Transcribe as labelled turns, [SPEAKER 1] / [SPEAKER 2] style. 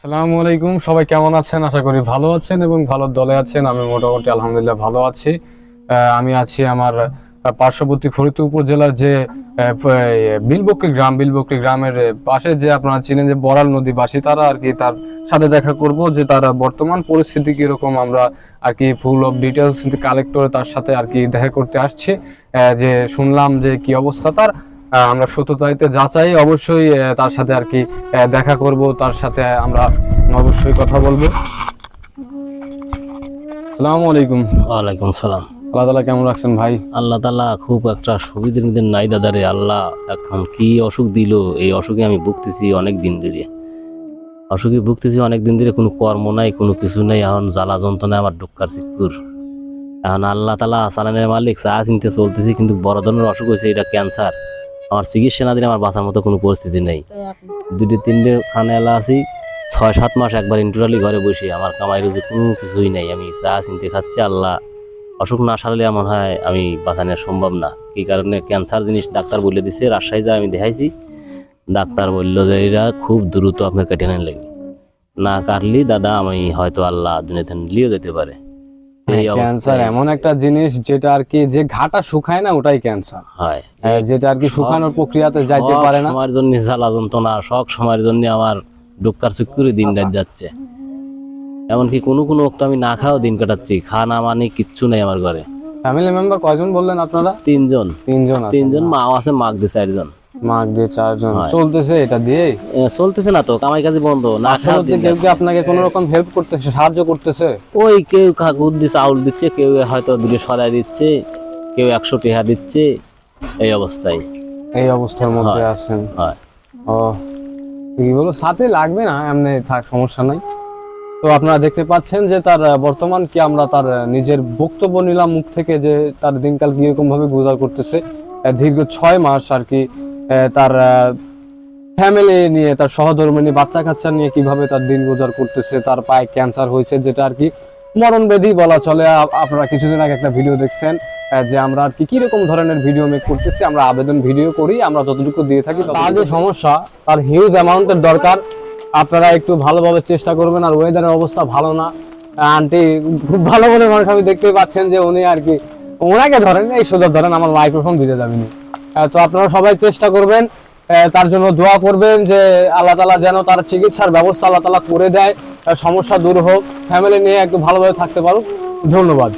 [SPEAKER 1] আসসালামু আলাইকুম, সবাই কেমন আছেন? আশা করি ভালো আছেন এবং ভালো দলে আছেন। আমি মোটামুটি আলহামদুলিল্লাহ ভালো আছি। আমি আছি আমার পার্শ্ববর্তী ফরিদপুর উপজেলার যে বিলবকরি গ্রামের পাশে যে আপনারা চিনেন যে বড়াল নদীবাসী, তারা আর কি তার সাথে দেখা করব যে তার বর্তমান পরিস্থিতি কিরকম। আমরা আর কি ফুল অফ ডিটেলস কালেক্ট করে তার সাথে আর কি দেখা করতে আসছি। যে শুনলাম যে কি অবস্থা তার, আমরা সত্যতাইতে যাচাই অবশ্যই তার সাথে আর কি দেখা করব, তার সাথে আমরা অবশ্যই কথা বলবো। আসসালামু আলাইকুম।
[SPEAKER 2] ওয়ালাইকুম সালাম।
[SPEAKER 1] আল্লাহ তাআলা কেমন রাখছেন ভাই?
[SPEAKER 2] আল্লাহ তাআলা খুব একটা সুবিধার মধ্যে নাই দাদারে। আল্লাহ এখন কি অসুখ দিল, এই অসুখে আমি ভুগতেছি অনেক দিন ধরে। কোনো কর্ম নাই, কোনো কিছু নাই। এখন জ্বালা যন্ত্রণায় আমার ডুক্কার চিকুর। এখন আল্লাহ তাআলা চালানের মালিক, চা চিনতে চলতেছি, কিন্তু বড় ধরনের অসুখ হয়েছে, এটা ক্যান্সার। আমার চিকিৎসা না দিলে আমার বাঁচার মতো কোনো পরিস্থিতি নেই। 2-3 খানে এলা আছি, 6-7 মাস একবার ইন্টুরালি ঘরে বসে, আমার কামাই রুজি কোনো কিছুই নাই। আমি চা চিনতে খাচ্ছি। আল্লাহ অসুখ না সারলে মনে হয় আমি বাঁচানো সম্ভব না। এই কারণে ক্যান্সার জিনিস ডাক্তার বলে দিছে। রাজশাহী যা আমি দেখাইছি, ডাক্তার বললো যে এরা খুব দ্রুত আপনার কেটে নেন লাগে, না কাটলি দাদা আমি হয়তো আল্লাহ দুনিয়াতে নিয়েও যেতে পারে।
[SPEAKER 1] ক্যান্সার এমন একটা জিনিস যেটা আর কি যে ঘাটা শুকায় না ওটাই ক্যান্সার হয়, যেটা আর কি শুকানোর প্রক্রিয়াতে যাইতে পারে না।
[SPEAKER 2] সময়ের জন্য জ্বালা যন্ত্রণা, সব সময়ের জন্য আমার ডুক্কার চুক্কুরে দিন রাত যাচ্ছে। এমনকি কোনো ওক্ত আমি না খাওয়া দিন কাটাচ্ছি। খানা মানে কিচ্ছু নেই আমার ঘরে।
[SPEAKER 1] ফ্যামিলি মেম্বার কয়জন বললেন আপনারা?
[SPEAKER 2] 3 জন।
[SPEAKER 1] 3 জন।
[SPEAKER 2] মা আছে, মাগ দিয়ে 4 জন।
[SPEAKER 1] মাগ দিয়ে 4 জন। চলতেছে এটা দিয়ে?
[SPEAKER 2] চলতেছে না তো, কামাই কাজে বন্ধ। না
[SPEAKER 1] খাওয়া কেউ কি আপনাকে কোনো রকম হেল্প করতেছে, সাহায্য করতেছে?
[SPEAKER 2] ওই কেউ কাকুর দিয়ে চাউল দিচ্ছে, কেউ হয়তো 2 সরাই দিচ্ছে, কেউ 100 টাকা দিচ্ছে। এই অবস্থার
[SPEAKER 1] মধ্যে আছেন? ও কি বলো, সাথে লাগবে না, এমনি থাক, সমস্যা নাই। তো আপনারা দেখতে পাচ্ছেন যে তার বর্তমান কি, আমরা তার নিজের বক্তব্য নিলাম মুখ থেকে যে তার দিনকাল কিরকম ভাবে গুজার করতেছে। দীর্ঘ 6 মাস আর কি তার ফ্যামিলি নিয়ে, তার সহধর্মিণী বাচ্চা কাচ্চা নিয়ে কিভাবে তার দিন গুজার করতেছে। তার পায়ে ক্যান্সার হয়েছে, যেটা আর কি মরণ ব্যাধি বলা চলে। আপনারা কিছুদিন আগে একটা ভিডিও দেখছেন যে আমরা আর কি কিরকম ধরনের ভিডিও মেক করতেছি। আমরা আবেদন ভিডিও করি, আমরা যতটুকু দিয়ে থাকি। তার যে সমস্যা, তার হিউজ অ্যামাউন্টের দরকার। আপনারা একটু ভালোভাবে চেষ্টা করবেন। আর ওয়েদারের অবস্থা ভালো না। আন্টি খুব ভালো বলে মানুষ, আমি দেখতে পাচ্ছেন যে উনি আর কি, ওনাকে ধরেন, এই সোজা ধরেন, আমার মাইক্রোফোন দিতে যাবেনি। তো আপনারা সবাই চেষ্টা করবেন, তার জন্য দোয়া করবেন যে আল্লাহ তাআলা যেন তার চিকিৎসার ব্যবস্থা আল্লাহ তাআলা করে দেয়, সমস্যা দূর হোক, ফ্যামিলি নিয়ে একটু ভালোভাবে থাকতে পারুক। ধন্যবাদ।